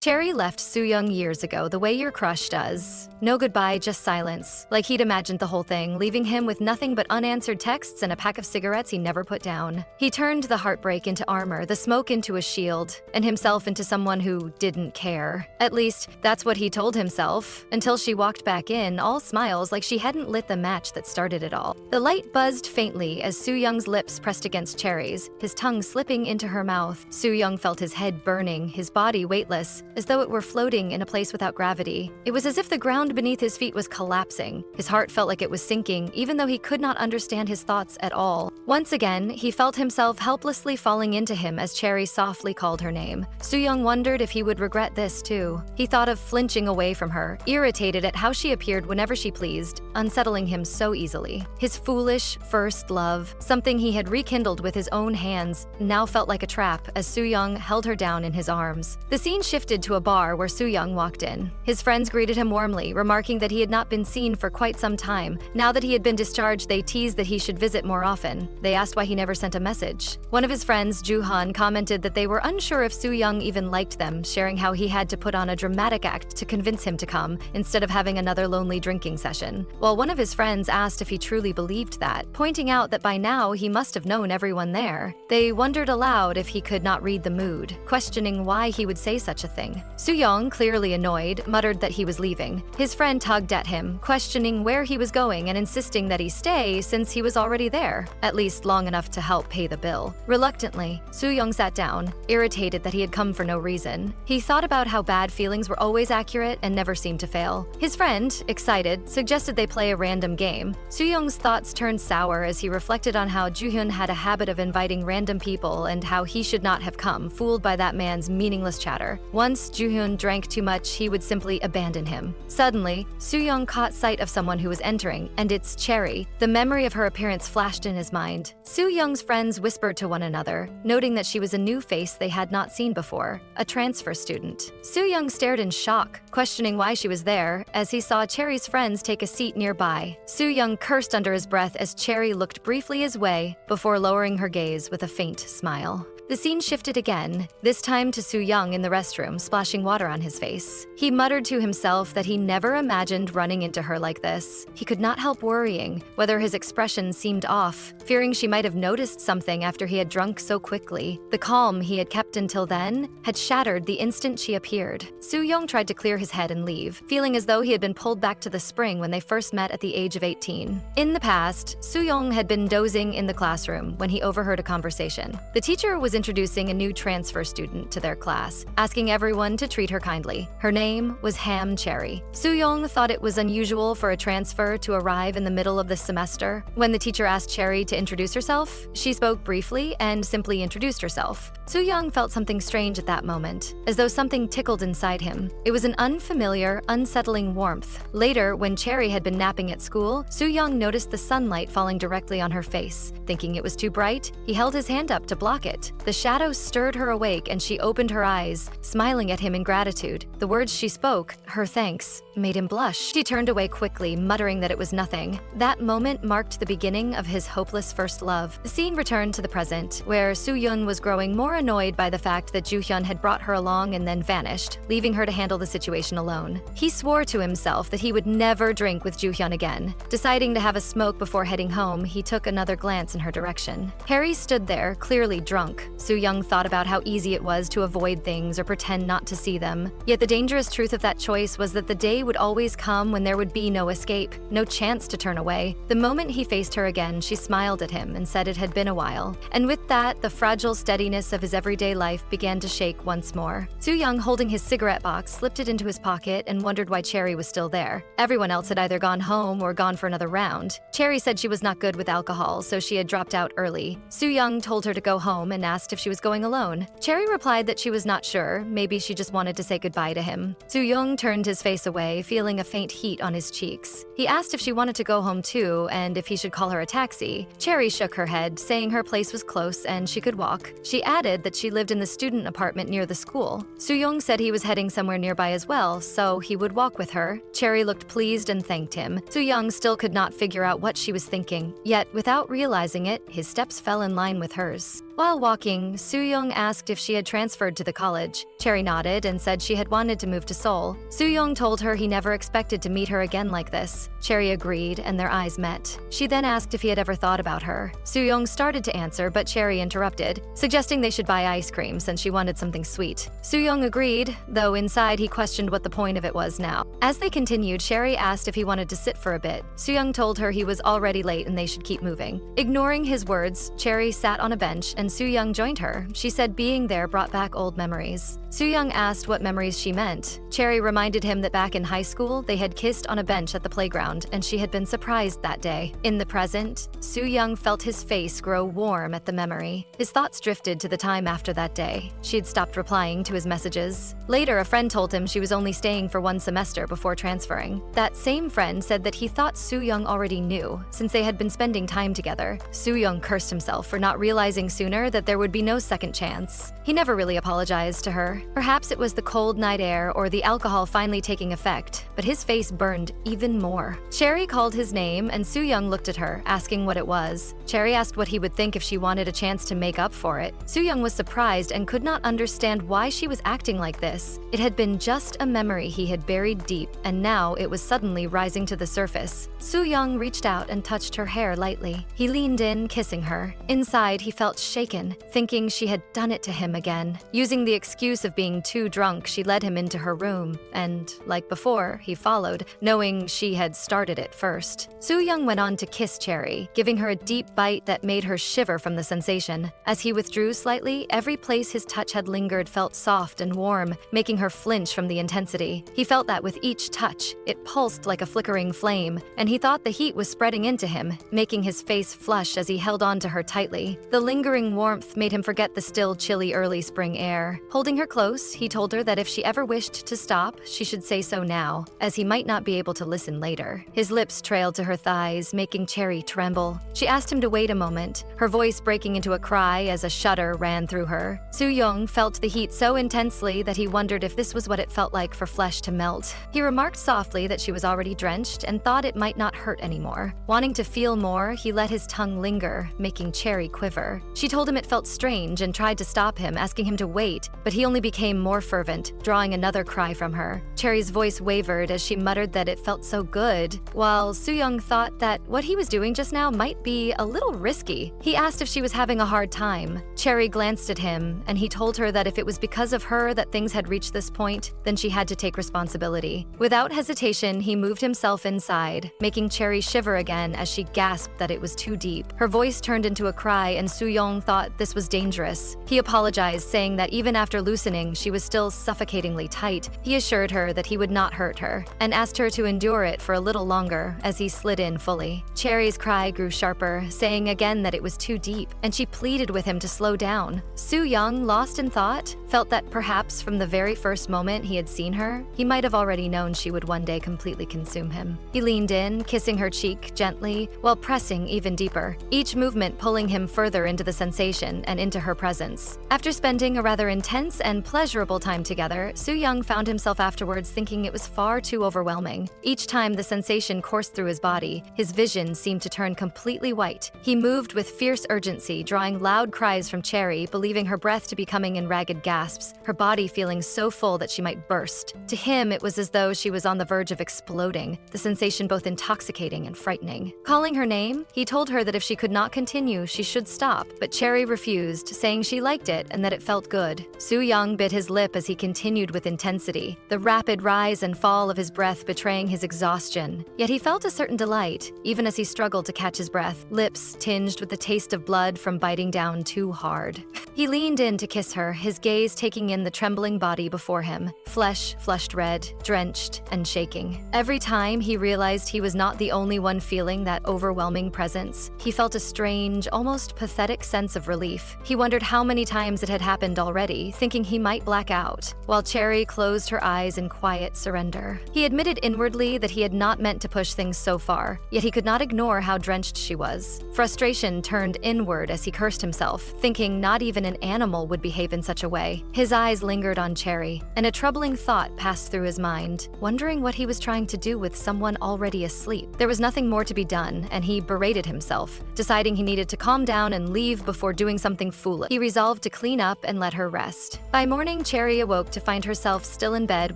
Chaeri left Suyeong years ago the way your crush does. No goodbye, just silence. Like he'd imagined the whole thing, leaving him with nothing but unanswered texts and a pack of cigarettes he never put down. He turned the heartbreak into armor, the smoke into a shield, and himself into someone who didn't care. At least, that's what he told himself, until she walked back in, all smiles like she hadn't lit the match that started it all. The light buzzed faintly as Suyeong's lips pressed against Chaeri's, his tongue slipping into her mouth. Suyeong felt his head burning, his body weightless, as though it were floating in a place without gravity. It was as if the ground beneath his feet was collapsing. His heart felt like it was sinking, even though he could not understand his thoughts at all. Once again, he felt himself helplessly falling into him as Chaeri softly called her name. Suyeong wondered if he would regret this too. He thought of flinching away from her, irritated at how she appeared whenever she pleased, unsettling him so easily. His foolish first love, something he had rekindled with his own hands, now felt like a trap as Suyeong held her down in his arms. The scene shifted to a bar where Suyeong walked in. His friends greeted him warmly, remarking that he had not been seen for quite some time. Now that he had been discharged, they teased that he should visit more often. They asked why he never sent a message. One of his friends, Joo-han, commented that they were unsure if Suyeong even liked them, sharing how he had to put on a dramatic act to convince him to come, instead of having another lonely drinking session. While one of his friends asked if he truly believed that, pointing out that by now he must have known everyone there. They wondered aloud if he could not read the mood, questioning why he would say such a thing. Suyeong, clearly annoyed, muttered that he was leaving. His friend tugged at him, questioning where he was going and insisting that he stay since he was already there, at least long enough to help pay the bill. Reluctantly, Suyeong sat down, irritated that he had come for no reason. He thought about how bad feelings were always accurate and never seemed to fail. His friend, excited, suggested they play a random game. Suyeong's thoughts turned sour as he reflected on how Joo-hyun had a habit of inviting random people and how he should not have come, fooled by that man's meaningless chatter. Once Joo-hyun drank too much, he would simply abandon him. Suddenly, Suyeong caught sight of someone who was entering, and it's Chaeri. The memory of her appearance flashed in his mind. Suyeong's friends whispered to one another, noting that she was a new face they had not seen before, a transfer student. Suyeong stared in shock, questioning why she was there, as he saw Chaeri's friends take a seat nearby. Suyeong cursed under his breath as Chaeri looked briefly his way, before lowering her gaze with a faint smile. The scene shifted again, this time to Suyeong in the restroom, splashing water on his face. He muttered to himself that he never imagined running into her like this. He could not help worrying whether his expression seemed off, fearing she might have noticed something after he had drunk so quickly. The calm he had kept until then had shattered the instant she appeared. Suyeong tried to clear his head and leave, feeling as though he had been pulled back to the spring when they first met at the age of 18. In the past, Suyeong had been dozing in the classroom when he overheard a conversation. The teacher was introducing a new transfer student to their class, asking everyone to treat her kindly. Her name was Chaeri. Suyeong thought it was unusual for a transfer to arrive in the middle of the semester. When the teacher asked Chaeri to introduce herself, she spoke briefly and simply introduced herself. Suyeong felt something strange at that moment, as though something tickled inside him. It was an unfamiliar, unsettling warmth. Later, when Chaeri had been napping at school, Suyeong noticed the sunlight falling directly on her face. Thinking it was too bright, he held his hand up to block it. The shadow stirred her awake and she opened her eyes, smiling at him in gratitude. The words she spoke, her thanks, made him blush. She turned away quickly, muttering that it was nothing. That moment marked the beginning of his hopeless first love. The scene returned to the present, where Suyeong was growing more annoyed by the fact that Joo-hyun had brought her along and then vanished, leaving her to handle the situation alone. He swore to himself that he would never drink with Joo-hyun again. Deciding to have a smoke before heading home, he took another glance in her direction. Harry stood there, clearly drunk. Suyeong thought about how easy it was to avoid things or pretend not to see them. Yet the dangerous truth of that choice was that the day would always come when there would be no escape, no chance to turn away. The moment he faced her again, she smiled at him and said it had been a while. And with that, the fragile steadiness of his everyday life began to shake once more. Suyeong, holding his cigarette box, slipped it into his pocket and wondered why Chaeri was still there. Everyone else had either gone home or gone for another round. Chaeri said she was not good with alcohol, so she had dropped out early. Suyeong told her to go home and asked if she was going alone. Chaeri replied that she was not sure, maybe she just wanted to say goodbye to him. Suyeong turned his face away, feeling a faint heat on his cheeks. He asked if she wanted to go home too, and if he should call her a taxi. Chaeri shook her head, saying her place was close and she could walk. She added that she lived in the student apartment near the school. Suyeong said he was heading somewhere nearby as well, so he would walk with her. Chaeri looked pleased and thanked him. Suyeong still could not figure out what she was thinking, yet without realizing it, his steps fell in line with hers. While walking, Suyeong asked if she had transferred to the college. Chaeri nodded and said she had wanted to move to Seoul. Suyeong told her he never expected to meet her again like this. Chaeri agreed, and their eyes met. She then asked if he had ever thought about her. Suyeong started to answer, but Chaeri interrupted, suggesting they should buy ice cream since she wanted something sweet. Suyeong agreed, though inside he questioned what the point of it was now. As they continued, Chaeri asked if he wanted to sit for a bit. Suyeong told her he was already late and they should keep moving. Ignoring his words, Chaeri sat on a bench and Suyeong joined her. She said being there brought back old memories. Suyeong asked what memories she meant. Chaeri reminded him that back in high school, they had kissed on a bench at the playground and she had been surprised that day. In the present, Suyeong felt his face grow warm at the memory. His thoughts drifted to the time after that day. She had stopped replying to his messages. Later, a friend told him she was only staying for one semester before transferring. That same friend said that he thought Suyeong already knew, since they had been spending time together. Suyeong cursed himself for not realizing sooner that there would be no second chance. He never really apologized to her. Perhaps it was the cold night air or the alcohol finally taking effect, but his face burned even more. Chaeri called his name and Suyeong looked at her, asking what it was. Chaeri asked what he would think if she wanted a chance to make up for it. Suyeong was surprised and could not understand why she was acting like this. It had been just a memory he had buried deep, and now it was suddenly rising to the surface. Suyeong reached out and touched her hair lightly. He leaned in, kissing her. Inside, he felt shaken, thinking she had done it to him again. Using the excuse of being too drunk, she led him into her room, and, like before, he followed, knowing she had started it first. Suyeong went on to kiss Chaeri, giving her a deep bite that made her shiver from the sensation. As he withdrew slightly, every place his touch had lingered felt soft and warm, making her flinch from the intensity. He felt that with each touch, it pulsed like a flickering flame, and he thought the heat was spreading into him, making his face flush as he held on to her tightly. The lingering warmth made him forget the still chilly early spring air. Holding her close, he told her that if she ever wished to stop, she should say so now, as he might not be able to listen later. His lips trailed to her thighs, making Chaeri tremble. She asked him to wait a moment, her voice breaking into a cry as a shudder ran through her. Suyeong felt the heat so intensely that he wondered if this was what it felt like for flesh to melt. He remarked softly that she was already drenched and thought it might not hurt anymore. Wanting to feel more, he let his tongue linger, making Chaeri quiver. She told him it felt strange and tried to stop him, asking him to wait, but he only became more fervent, drawing another cry from her. Chaeri's voice wavered as she muttered that it felt so good, while Suyeong thought that what he was doing just now might be a little risky. He asked if she was having a hard time. Chaeri glanced at him, and he told her that if it was because of her that things had reached this point, then she had to take responsibility. Without hesitation, he moved himself inside, making Chaeri shiver again as she gasped that it was too deep. Her voice turned into a cry, and Suyeong thought this was dangerous. He apologized, saying that even after loosening, she was still suffocatingly tight. He assured her that he would not hurt her, and asked her to endure it for a little longer as he slid in fully. Chaeri's cry grew sharper, saying again that it was too deep, and she pleaded with him to slow down. Suyeong, lost in thought, felt that perhaps from the very first moment he had seen her, he might have already known she would one day completely consume him. He leaned in, kissing her cheek gently, while pressing even deeper, each movement pulling him further into the sensation and into her presence. After spending a rather intense and pleasurable time together, Suyeong found himself afterwards thinking it was far too overwhelming. Each time the sensation coursed through his body, his vision seemed to turn completely white. He moved with fierce urgency, drawing loud cries from Chaeri, believing her breath to be coming in ragged gasps, her body feeling so full that she might burst. To him, it was as though she was on the verge of exploding, the sensation both intoxicating and frightening. Calling her name, he told her that if she could not continue, she should stop, but Chaeri refused, saying she liked it and that it felt good. Suyeong bit his lip as he continued with intensity, the rapid rise and fall of his breath betraying his exhaustion. Yet he felt a certain delight, even as he struggled to catch his breath, lips tinged with the taste of blood from biting down too hard. He leaned in to kiss her, his gaze taking in the trembling body before him, flesh flushed red, drenched, and shaking. Every time he realized he was not the only one feeling that overwhelming presence, he felt a strange, almost pathetic sense of relief. He wondered how many times it had happened already, thinking he he might black out, while Chaeri closed her eyes in quiet surrender. He admitted inwardly that he had not meant to push things so far, yet he could not ignore how drenched she was. Frustration turned inward as he cursed himself, thinking not even an animal would behave in such a way. His eyes lingered on Chaeri, and a troubling thought passed through his mind, wondering what he was trying to do with someone already asleep. There was nothing more to be done, and he berated himself, deciding he needed to calm down and leave before doing something foolish. He resolved to clean up and let her rest. By morning, Chaeri awoke to find herself still in bed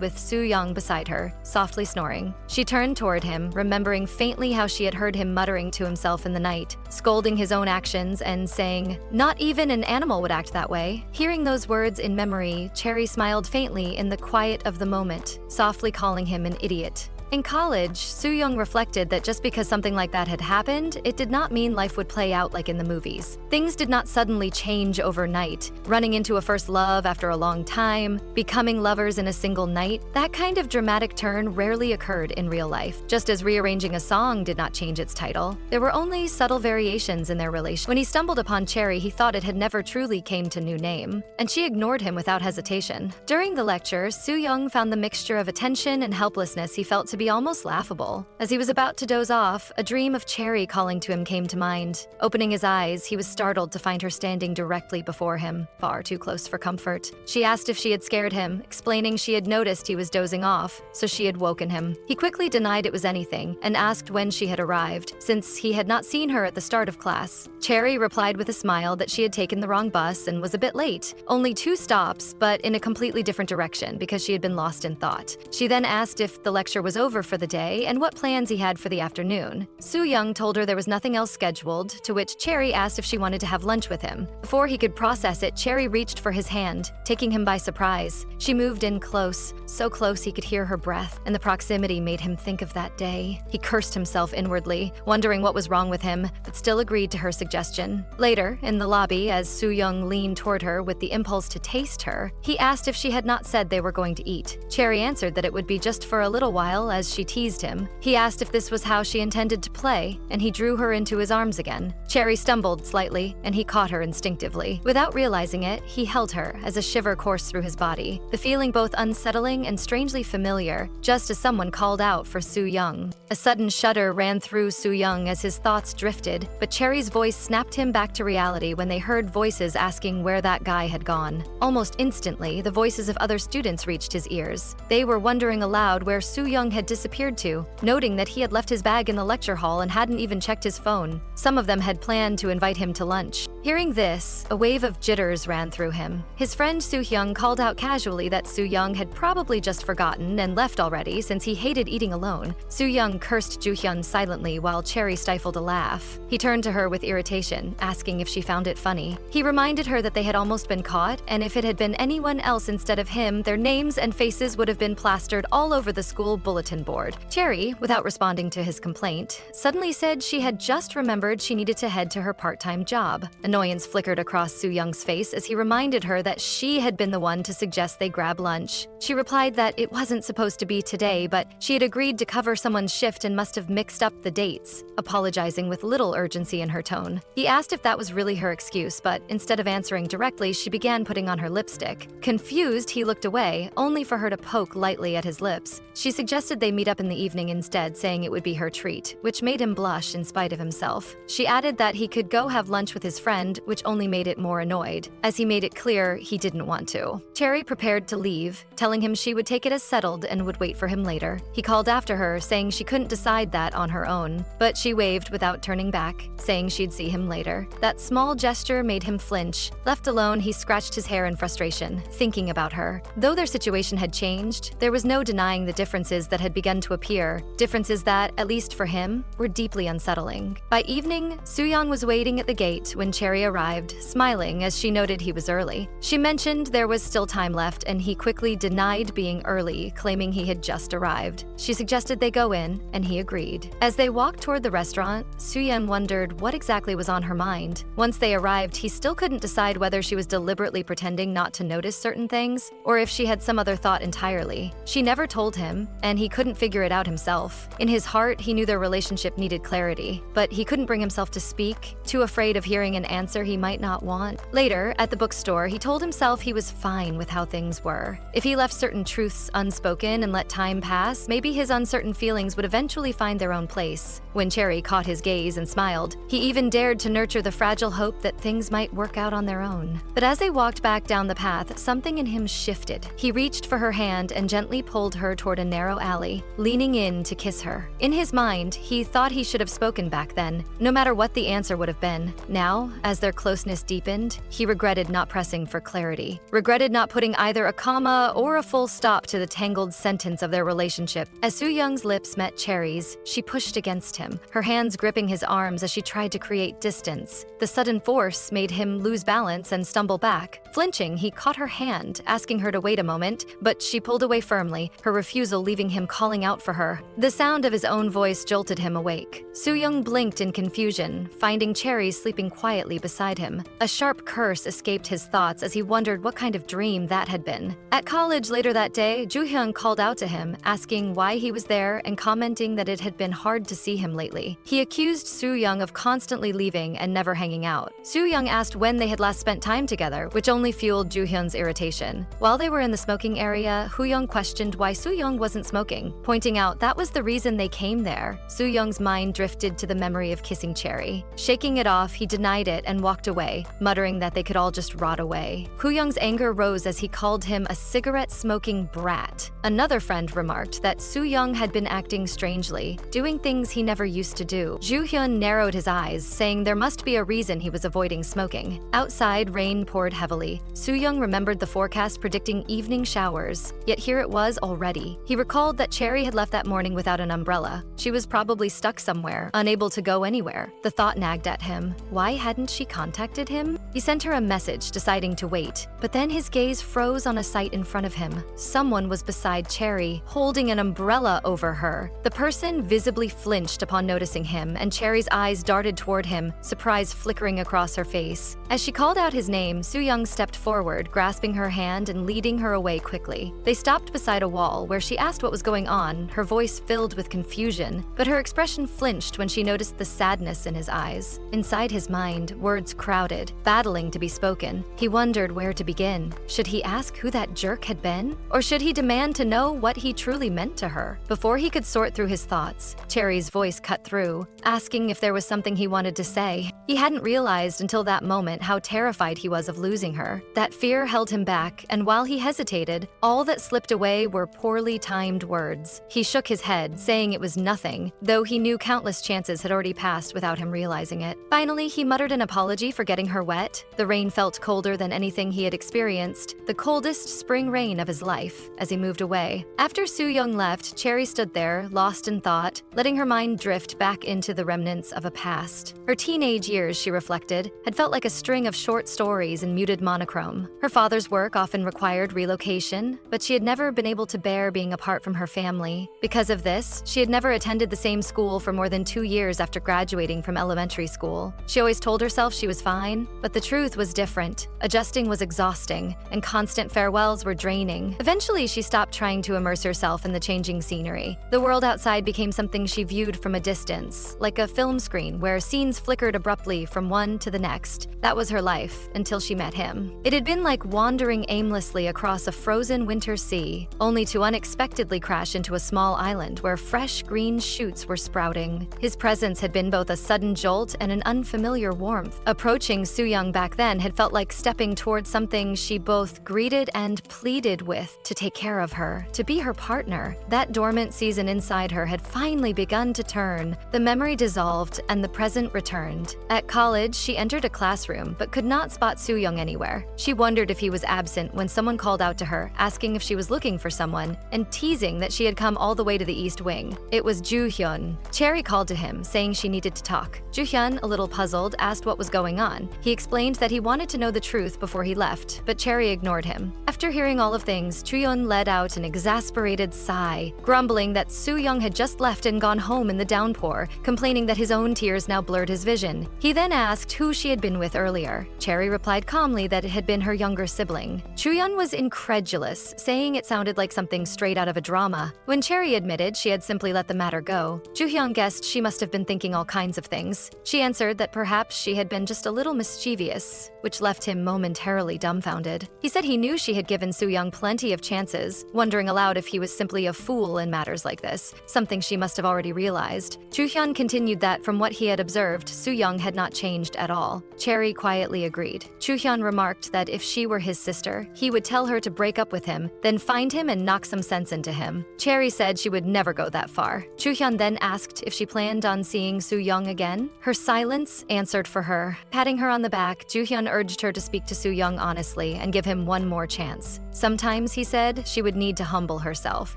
with Suyeong beside her, softly snoring. She turned toward him, remembering faintly how she had heard him muttering to himself in the night, scolding his own actions and saying, "Not even an animal would act that way." Hearing those words in memory, Chaeri smiled faintly in the quiet of the moment, softly calling him an idiot. In college, Suyeong reflected that just because something like that had happened, it did not mean life would play out like in the movies. Things did not suddenly change overnight, running into a first love after a long time, becoming lovers in a single night. That kind of dramatic turn rarely occurred in real life. Just as rearranging a song did not change its title, there were only subtle variations in their relation. When he stumbled upon Chaeri, he thought it had never truly came to new name, and she ignored him without hesitation. During the lecture, Suyeong found the mixture of attention and helplessness he felt to be almost laughable. As he was about to doze off, a dream of Chaeri calling to him came to mind. Opening his eyes, he was startled to find her standing directly before him, far too close for comfort. She asked if she had scared him, explaining she had noticed he was dozing off, so she had woken him. He quickly denied it was anything and asked when she had arrived, since he had not seen her at the start of class. Chaeri replied with a smile that she had taken the wrong bus and was a bit late, only 2 stops, but in a completely different direction because she had been lost in thought. She then asked if the lecture was over for the day and what plans he had for the afternoon. Suyeong told her there was nothing else scheduled, to which Chaeri asked if she wanted to have lunch with him. Before he could process it, Chaeri reached for his hand, taking him by surprise. She moved in close, so close he could hear her breath, and the proximity made him think of that day. He cursed himself inwardly, wondering what was wrong with him, but still agreed to her suggestion. Later, in the lobby, as Suyeong leaned toward her with the impulse to taste her, he asked if she had not said they were going to eat. Chaeri answered that it would be just for a little while as she teased him. He asked if this was how she intended to play, and he drew her into his arms again. Chaeri stumbled slightly, and he caught her instinctively. Without realizing it, he held her as a shiver coursed through his body, the feeling both unsettling and strangely familiar, just as someone called out for Suyeong. A sudden shudder ran through Suyeong as his thoughts drifted, but Chaeri's voice snapped him back to reality when they heard voices asking where that guy had gone. Almost instantly, the voices of other students reached his ears. They were wondering aloud where Suyeong had disappeared to, noting that he had left his bag in the lecture hall and hadn't even checked his phone. Some of them had planned to invite him to lunch. Hearing this, a wave of jitters ran through him. His friend Suyeong called out casually that Suyeong had probably just forgotten and left already since he hated eating alone. Suyeong cursed Juhyun silently while Chaeri stifled a laugh. He turned to her with irritation, asking if she found it funny. He reminded her that they had almost been caught, and if it had been anyone else instead of him, their names and faces would have been plastered all over the school bulletin board. Chaeri, without responding to his complaint, suddenly said she had just remembered she needed to head to her part-time job. Annoyance flickered across Suyeong's face as he reminded her that she had been the one to suggest they grab lunch. She replied that it wasn't supposed to be today, but she had agreed to cover someone's shift and must have mixed up the dates, apologizing with little urgency in her tone. He asked if that was really her excuse, but instead of answering directly, she began putting on her lipstick. Confused, he looked away, only for her to poke lightly at his lips. She suggested they meet up in the evening instead, saying it would be her treat, which made him blush in spite of himself. She added that he could go have lunch with his friend, which only made it more annoyed, as he made it clear he didn't want to. Chaeri prepared to leave, telling him she would take it as settled and would wait for him later. He called after her, saying she couldn't decide that on her own, but she waved without turning back, saying she'd see him later. That small gesture made him flinch. Left alone, he scratched his hair in frustration, thinking about her. Though their situation had changed, there was no denying the differences that had begun to appear, differences that, at least for him, were deeply unsettling. By evening, Suyeong was waiting at the gate when Chaeri arrived, smiling as she noted he was early. She mentioned there was still time left, and he quickly denied being early, claiming he had just arrived. She suggested they go in, and he agreed. As they walked toward the restaurant, Suyeong wondered what exactly was on her mind. Once they arrived, he still couldn't decide whether she was deliberately pretending not to notice certain things, or if she had some other thought entirely. She never told him, and he couldn't figure it out himself. In his heart, he knew their relationship needed clarity, but he couldn't bring himself to speak, too afraid of hearing an answer answer he might not want. Later, at the bookstore, he told himself he was fine with how things were. If he left certain truths unspoken and let time pass, maybe his uncertain feelings would eventually find their own place. When Chaeri caught his gaze and smiled, he even dared to nurture the fragile hope that things might work out on their own. But as they walked back down the path, something in him shifted. He reached for her hand and gently pulled her toward a narrow alley, leaning in to kiss her. In his mind, he thought he should have spoken back then, no matter what the answer would have been. Now, as their closeness deepened, he regretted not pressing for clarity, regretted not putting either a comma or a full stop to the tangled sentence of their relationship. As Suyeong's lips met Chaeri's, she pushed against him, her hands gripping his arms as she tried to create distance. The sudden force made him lose balance and stumble back. Flinching, he caught her hand, asking her to wait a moment, but she pulled away firmly, her refusal leaving him calling out for her. The sound of his own voice jolted him awake. Suyeong blinked in confusion, finding Chaeri sleeping quietly beside him. A sharp curse escaped his thoughts as he wondered what kind of dream that had been. At college later that day, Joo-hyun called out to him, asking why he was there and commenting that it had been hard to see him lately. He accused Suyeong of constantly leaving and never hanging out. Suyeong asked when they had last spent time together, which only fueled Joo-hyun's irritation. While they were in the smoking area, Hoo-young questioned why Suyeong wasn't smoking, pointing out that was the reason they came there. Suyeong's mind drifted to the memory of kissing Chaeri. Shaking it off, he denied it and walked away, muttering that they could all just rot away. Hoo-young's anger rose as he called him a cigarette-smoking brat. Another friend remarked that Suyeong had been acting strangely, doing things he never used to do. Joo-hyun narrowed his eyes, saying there must be a reason he was avoiding smoking. Outside, rain poured heavily. Suyeong remembered the forecast predicting evening showers, yet here it was already. He recalled that Chaeri had left that morning without an umbrella. She was probably stuck somewhere, unable to go anywhere. The thought nagged at him. Why hadn't she contacted him? He sent her a message, deciding to wait. But then his gaze froze on a sight in front of him. Someone was beside Chaeri, holding an umbrella over her. The person visibly flinched upon noticing him, and Chaeri's eyes darted toward him, surprise flickering across her face. As she called out his name, Suyeong stepped forward, grasping her hand and leading her away quickly. They stopped beside a wall, where she asked what was going on, her voice filled with confusion, but her expression flinched when she noticed the sadness in his eyes. Inside his mind, words crowded, battling to be spoken. He wondered where to begin. Should he ask who that jerk had been? Or should he demand to know what he truly meant to her? Before he could sort through his thoughts, Chaeri's voice cut through, asking if there was something he wanted to say. He hadn't realized until that moment how terrified he was of losing her. That fear held him back, and while he hesitated, all that slipped away were poorly timed words. He shook his head, saying it was nothing, though he knew countless chances had already passed without him realizing it. Finally, he muttered an apology for getting her wet. The rain felt colder than anything he had experienced, the coldest spring rain of his life, as he moved away. After Suyeong left, Chaeri stood there, lost in thought, letting her mind drift back into the remnants of a past. Her teenage years, she reflected, had felt like a string of short stories in muted monochrome. Her father's work often required relocation, but she had never been able to bear being apart from her family. Because of this, she had never attended the same school for more than 2 years after graduating from elementary school. She always told herself she was fine, but the truth was different. Adjusting was exhausting, and constant farewells were draining. Eventually, she stopped trying to immerse herself in the changing scenery. The world outside became something she viewed from a distance, like a film screen where scenes flickered abruptly from one to the next. That was her life, until she met him. It had been like wandering aimlessly across a frozen winter sea, only to unexpectedly crash into a small island where fresh green shoots were sprouting. His presence had been both a sudden jolt and an unfamiliar warmth. Approaching Suyeong back then had felt like stepping towards something she both greeted and pleaded with to take care of her, to be her partner. That dormant season inside her had finally begun to turn. The memory dissolved and the present returned. At college, she entered a classroom but could not spot Suyeong anywhere. She wondered if he was absent when someone called out to her, asking if she was looking for someone, and teasing that she had come all the way to the East Wing. It was Joo-hyun. Chaeri called to him, saying she needed to talk. Joo-hyun, a little puzzled, asked what was going on. He explained that he wanted to know the truth before he left, but Chaeri ignored him. After hearing all of things, Joo-hyun let out an exasperated sigh, grumbling that Suyeong had just left and gone home in the downpour, complaining that his own tears now blurred his vision. He then asked who she had been with earlier. Chaeri replied calmly that it had been her younger sibling. Joo-hyun was incredulous, saying it sounded like something straight out of a drama. When Chaeri admitted she had simply let the matter go, Joo-hyun guessed she must have been thinking all kinds of things. She answered that perhaps she had had been just a little mischievous, which left him momentarily dumbfounded. He said he knew she had given Suyeong plenty of chances, wondering aloud if he was simply a fool in matters like this, something she must have already realized. Joo-hyun continued that from what he had observed, Suyeong had not changed at all. Chaeri quietly agreed. Joo-hyun remarked that if she were his sister, he would tell her to break up with him, then find him and knock some sense into him. Chaeri said she would never go that far. Joo-hyun then asked if she planned on seeing Suyeong again. Her silence answered for her. Patting her on the back, Joo-hyun urged her to speak to Suyeong honestly and give him one more chance. Sometimes, he said, she would need to humble herself.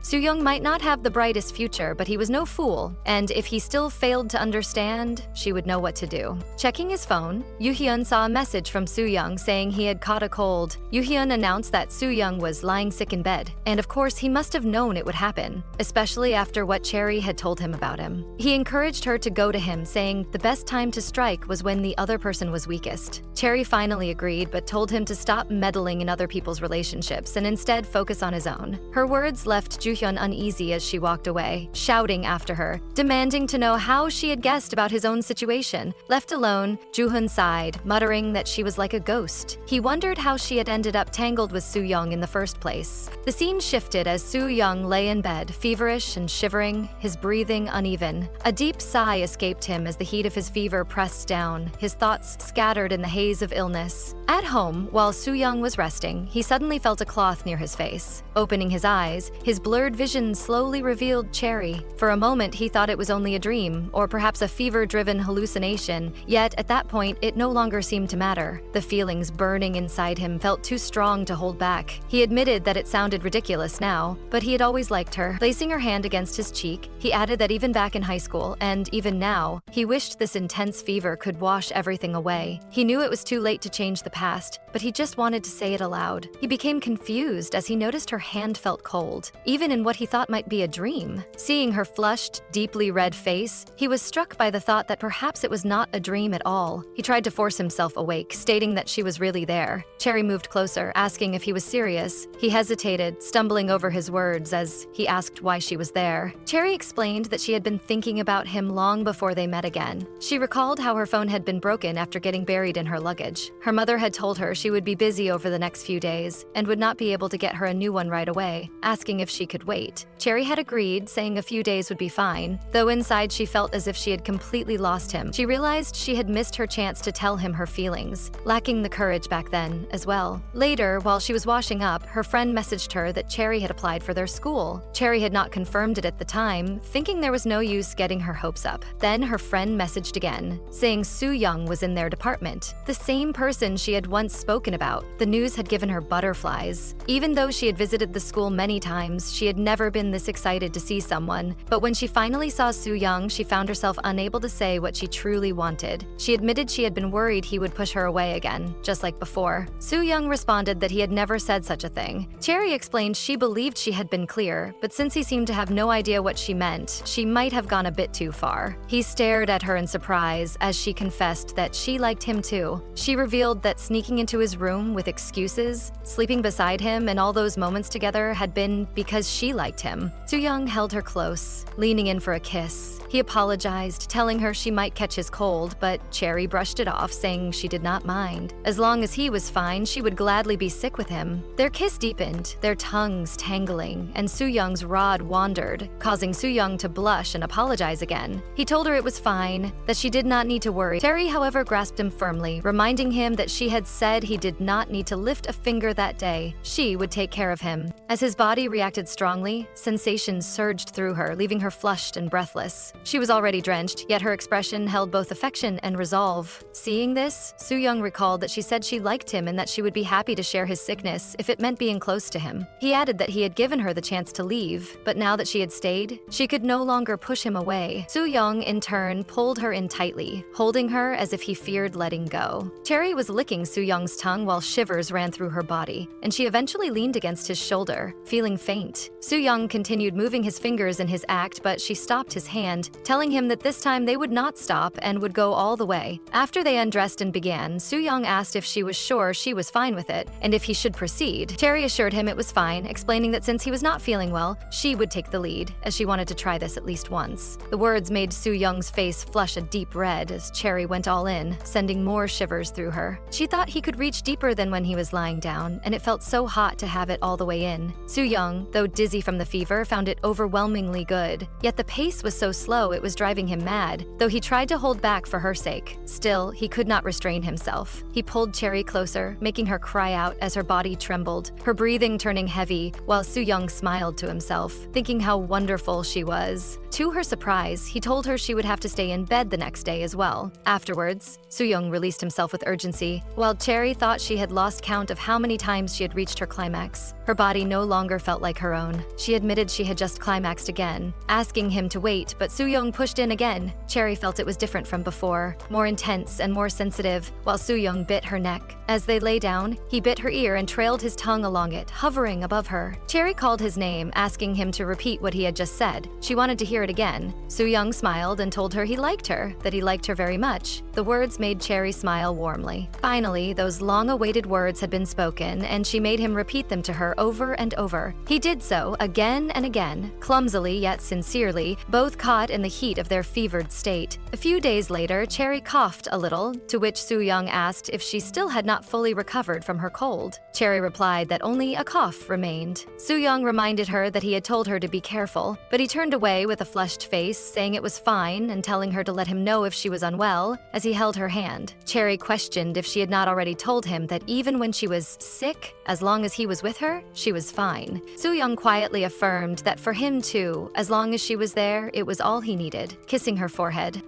Suyeong might not have the brightest future, but he was no fool, and if he still failed to understand, she would know what to do. Checking his phone, Yoo-hyun saw a message from Suyeong saying he had caught a cold. Yoo-hyun announced that Suyeong was lying sick in bed, and of course he must have known it would happen, especially after what Chaeri had told him about him. He encouraged her to go to him, saying the best time to strike was when the other person was weakest. Chaeri finally agreed, but told him to stop meddling in other people's relationships and instead focus on his own. Her words left Joo-hyun uneasy as she walked away, shouting after her, demanding to know how she had guessed about his own situation. Left alone, Joo-hyun sighed, muttering that she was like a ghost. He wondered how she had ended up tangled with Suyeong in the first place. The scene shifted as Suyeong lay in bed, feverish and shivering, his breathing uneven. A deep sigh escaped him as the heat of his fever pressed down, his thoughts scattered in the haze of illness. At home, while Suyeong was resting, he suddenly felt a cloth near his face. Opening his eyes, his blurred vision slowly revealed Chaeri. For a moment, he thought it was only a dream, or perhaps a fever-driven hallucination, yet at that point, it no longer seemed to matter. The feelings burning inside him felt too strong to hold back. He admitted that it sounded ridiculous now, but he had always liked her. Placing her hand against his cheek, he added that even back in high school, and even now, he wished this intense fever could wash everything away. He knew it was too late to change the past, but he just wanted to say it aloud. He became confused as he noticed her hand felt cold, even in what he thought might be a dream. Seeing her flushed, deeply red face, he was struck by the thought that perhaps it was not a dream at all. He tried to force himself awake, stating that she was really there. Chaeri moved closer, asking if he was serious. He hesitated, stumbling over his words as he asked why she was there. Chaeri explained that she had been thinking about him long before they met again. She recalled how her phone had been broken after getting buried in her luggage. Her mother had told her she would be busy over the next few days and would not be able to get her a new one right away, asking if she could wait. Chaeri had agreed, saying a few days would be fine, though inside she felt as if she had completely lost him. She realized she had missed her chance to tell him her feelings, lacking the courage back then as well. Later, while she was washing up, her friend messaged her that Chaeri had applied for their school. Chaeri had not confirmed it at the time, thinking there was no use getting her hopes up. Then her friend messaged again, saying Suyeong was in their department, the same person she had once spoken about. The news had given her butterflies. Even though she had visited the school many times, she had never been this excited to see someone. But when she finally saw Suyeong, she found herself unable to say what she truly wanted. She admitted she had been worried he would push her away again, just like before. Suyeong responded that he had never said such a thing. Chaeri explained she believed she had been clear, but since he seemed to have no idea what she meant, she might have gone a bit too far. He stared at her in surprise as she confessed that she liked him too. She revealed that sneaking into his room with excuses, sleeping beside him, and all those moments together had been because she liked him. Suyeong held her close, leaning in for a kiss. He apologized, telling her she might catch his cold, but Chaeri brushed it off, saying she did not mind. As long as he was fine, she would gladly be sick with him. Their kiss deepened, their tongues tangling, and Suyeong's rod wandered, causing Suyeong to blush and apologize again. He told her it was fine, that she did not need to worry. Chaeri, however, grasped him firmly, reminding him that she had said he did not need to lift a finger that day. She would take care of him. As his body reacted strongly, sensations surged through her, leaving her flushed and breathless. She was already drenched, yet her expression held both affection and resolve. Seeing this, Suyeong recalled that she said she liked him and that she would be happy to share his sickness if it meant being close to him. He added that he had given her the chance to leave, but now that she had stayed, she could no longer push him away. Suyeong, in turn, pulled her in tightly, holding her as if he feared letting go. Chaeri was licking Suyeong's tongue while shivers ran through her body, and she eventually leaned against his shoulder, feeling faint. Suyeong continued moving his fingers in his act, but she stopped his hand, telling him that this time they would not stop and would go all the way. After they undressed and began, Suyeong asked if she was sure she was fine with it and if he should proceed. Chaeri assured him it was fine, explaining that since he was not feeling well, she would take the lead, as she wanted to try this at least once. The words made Suyeong's face flush a deep red as Chaeri went all in, sending more shivers through her. She thought he could reach deeper than when he was lying down, and it felt so hot to have it all the way in. Suyeong, though dizzy from the fever, found it overwhelmingly good. Yet the pace was so slow it was driving him mad, though he tried to hold back for her sake. Still, he could not restrain himself. He pulled Chaeri closer, making her cry out as her body trembled, her breathing turning heavy, while Suyeong smiled to himself, thinking how wonderful she was. To her surprise, he told her she would have to stay in bed the next day as well. Afterwards, Suyeong released himself with urgency, while Chaeri thought she had lost count of how many times she had reached her climax. Her body no longer felt like her own. She admitted she had just climaxed again, asking him to wait, but Suyeong pushed in again. Chaeri felt it was different from before, more intense and more sensitive, while Suyeong bit her neck. As they lay down, he bit her ear and trailed his tongue along it, hovering above her. Chaeri called his name, asking him to repeat what he had just said. She wanted to hear it again. Suyeong smiled and told her he liked her, that he liked her very much. The words made Chaeri smile warmly. Finally, those long-awaited words had been spoken, and she made him repeat them to her over and over. He did so again and again, clumsily yet sincerely, both caught in the heat of their fevered state. A few days later, Chaeri coughed a little, to which Suyeong asked if she still had not fully recovered from her cold. Chaeri replied that only a cough remained. Suyeong reminded her that he had told her to be careful, but he turned away with a flushed face, saying it was fine and telling her to let him know if she was unwell, as he held her hand. Chaeri questioned if she had not already told him that even when she was sick, as long as he was with her, she was fine. Suyeong quietly affirmed that for him too, as long as she was there, it was all he needed, kissing her forehead.